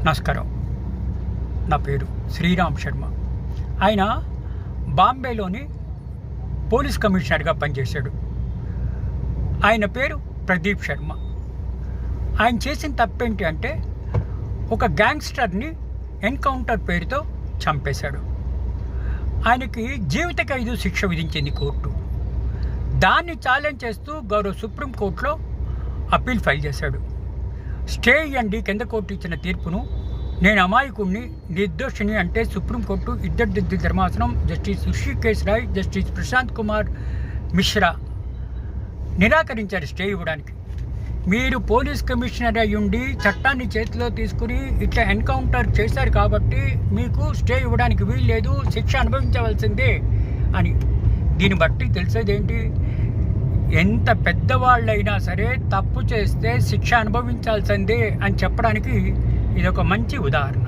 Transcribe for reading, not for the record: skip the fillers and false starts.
నమస్కారం. నా పేరు శ్రీరామ్ శర్మ. ఆయన బాంబేలోని పోలీస్ కమిషనర్గా పనిచేశాడు. ఆయన పేరు ప్రదీప్ శర్మ. ఆయన చేసిన తప్పేంటి అంటే ఒక గ్యాంగ్స్టర్ని ఎన్కౌంటర్ పేరుతో చంపేశాడు. ఆయనకి జీవిత ఖైదు శిక్ష విధించింది కోర్టు. దాన్ని ఛాలెంజ్ చేస్తూ గౌరవ సుప్రీంకోర్టులో అప్పీల్ ఫైల్ చేశాడు. స్టే ఇవ్వండి, కింద కోర్టు ఇచ్చిన తీర్పును, నేను అమాయకుడిని, నిర్దోషిని అంటే సుప్రీంకోర్టు ఇద్దరు ధర్మాసనం జస్టిస్ ఋషికేశ్ రాయ్, జస్టిస్ ప్రశాంత్ కుమార్ మిశ్రా నిరాకరించారు స్టే ఇవ్వడానికి. మీరు పోలీస్ కమిషనర్ అయ్యుండి చట్టాన్ని చేతిలో తీసుకుని ఇట్లా ఎన్కౌంటర్ చేశారు కాబట్టి మీకు స్టే ఇవ్వడానికి వీలు లేదు, శిక్ష అనుభవించవలసిందే అని. దీన్ని బట్టి తెలిసేదేంటి, ఎంత పెద్దవాళ్ళైనా సరే తప్పు చేస్తే శిక్ష అనుభవించాల్సిందే అని చెప్పడానికి ఇదొక మంచి ఉదాహరణ.